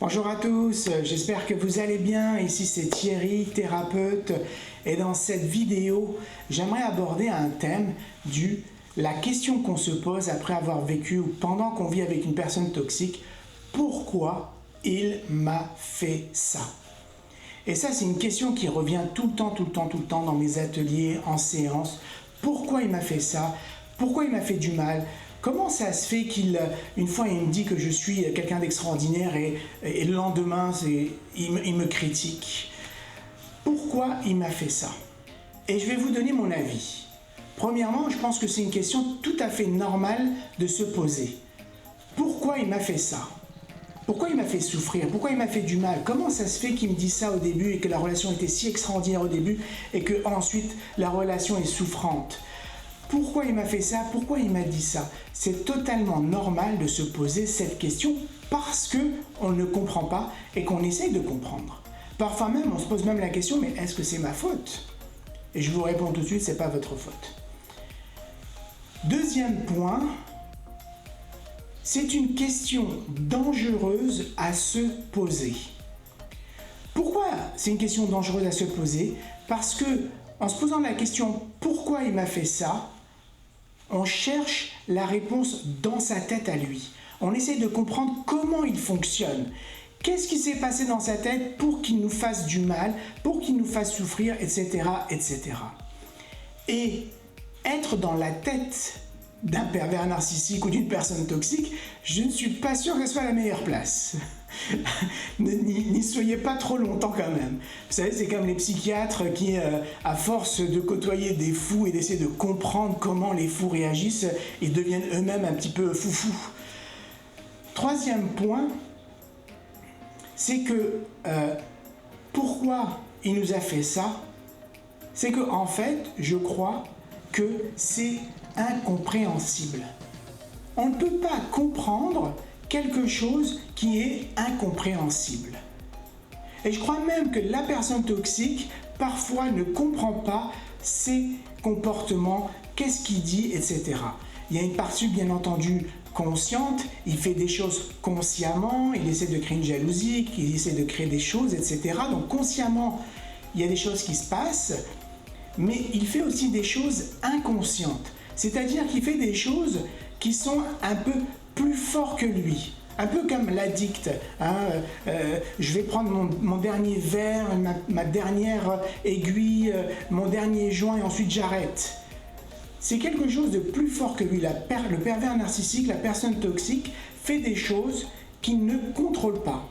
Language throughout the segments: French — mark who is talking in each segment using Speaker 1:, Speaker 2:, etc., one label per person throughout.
Speaker 1: Bonjour à tous, j'espère que vous allez bien. Ici c'est Thierry, thérapeute, et dans cette vidéo, j'aimerais aborder un thème la question qu'on se pose après avoir vécu ou pendant qu'on vit avec une personne toxique. Pourquoi il m'a fait ça? Et ça, c'est une question qui revient tout le temps dans mes ateliers, en séance. Pourquoi il m'a fait ça? Pourquoi il m'a fait du mal? Comment ça se fait une fois il me dit que je suis quelqu'un d'extraordinaire et le lendemain il me critique? Pourquoi il m'a fait ça? Et je vais vous donner mon avis. Premièrement, je pense que c'est une question tout à fait normale de se poser. Pourquoi il m'a fait ça? Pourquoi il m'a fait souffrir? Pourquoi il m'a fait du mal? Comment ça se fait qu'il me dise ça au début et que la relation était si extraordinaire au début et que ensuite la relation est souffrante? Pourquoi il m'a fait ça? Pourquoi il m'a dit ça? C'est totalement normal de se poser cette question parce qu'on ne comprend pas et qu'on essaye de comprendre. Parfois même, on se pose même la question, mais est-ce que c'est ma faute? Et je vous réponds tout de suite, c'est pas votre faute. Deuxième point, c'est une question dangereuse à se poser. Pourquoi c'est une question dangereuse à se poser? Parce que en se posant la question pourquoi il m'a fait ça, on cherche la réponse dans sa tête à lui. On essaie de comprendre comment il fonctionne. Qu'est-ce qui s'est passé dans sa tête pour qu'il nous fasse du mal, pour qu'il nous fasse souffrir, etc., etc. Et être dans la tête d'un pervers narcissique ou d'une personne toxique, je ne suis pas sûr que ce soit la meilleure place. N'y soyez pas trop longtemps quand même. Vous savez, c'est comme les psychiatres qui, à force de côtoyer des fous et d'essayer de comprendre comment les fous réagissent, ils deviennent eux-mêmes un petit peu foufous. Troisième point, c'est que pourquoi il nous a fait ça? C'est que en fait, je crois que c'est incompréhensible. On ne peut pas comprendre quelque chose qui est incompréhensible. Et je crois même que la personne toxique, parfois, ne comprend pas ses comportements, qu'est-ce qu'il dit, etc. Il y a une partie, bien entendu, consciente, il fait des choses consciemment, il essaie de créer une jalousie, il essaie de créer des choses, etc. Donc consciemment, il y a des choses qui se passent, mais il fait aussi des choses inconscientes. C'est-à-dire qu'il fait des choses qui sont un peu plus forts que lui. Un peu comme l'addict. Je vais prendre mon dernier verre, ma dernière aiguille, mon dernier joint et ensuite j'arrête. C'est quelque chose de plus fort que lui. Le pervers narcissique, la personne toxique, fait des choses qu'il ne contrôle pas.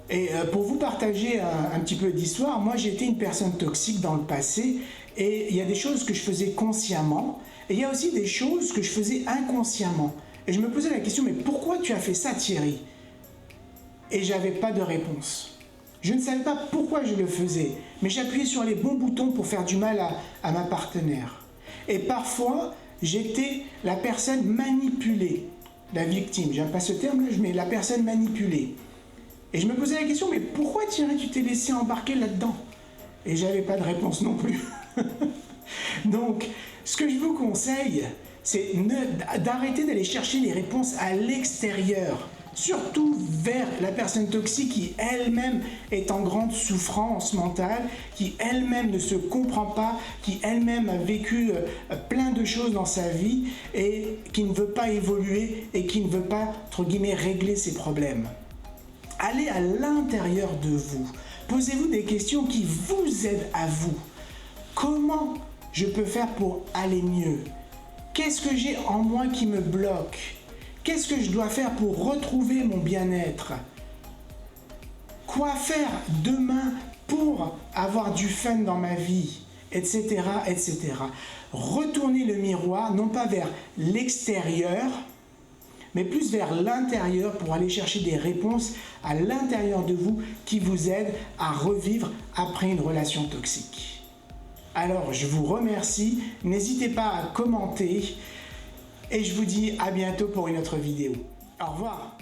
Speaker 1: Et pour vous partager un petit peu d'histoire, moi j'ai été une personne toxique dans le passé et il y a des choses que je faisais consciemment et il y a aussi des choses que je faisais inconsciemment. Et je me posais la question, mais pourquoi tu as fait ça, Thierry? Et j'avais pas de réponse. Je ne savais pas pourquoi je le faisais, mais j'appuyais sur les bons boutons pour faire du mal à ma partenaire. Et parfois, j'étais la personne manipulée, la victime. J'aime pas ce terme-là, mais la personne manipulée. Et je me posais la question, mais pourquoi Thierry, tu t'es laissé embarquer là-dedans? Et j'avais pas de réponse non plus. Donc, ce que je vous conseille, c'est d'arrêter d'aller chercher les réponses à l'extérieur, surtout vers la personne toxique qui elle-même est en grande souffrance mentale, qui elle-même ne se comprend pas, qui elle-même a vécu plein de choses dans sa vie et qui ne veut pas évoluer et qui ne veut pas, entre guillemets, régler ses problèmes. Allez à l'intérieur de vous. Posez-vous des questions qui vous aident à vous. Comment je peux faire pour aller mieux? Qu'est-ce que j'ai en moi qui me bloque? Qu'est-ce que je dois faire pour retrouver mon bien-être? Quoi faire demain pour avoir du fun dans ma vie? Etc., etc. Retournez le miroir, non pas vers l'extérieur, mais plus vers l'intérieur pour aller chercher des réponses à l'intérieur de vous qui vous aident à revivre après une relation toxique. Alors, je vous remercie, n'hésitez pas à commenter et je vous dis à bientôt pour une autre vidéo. Au revoir.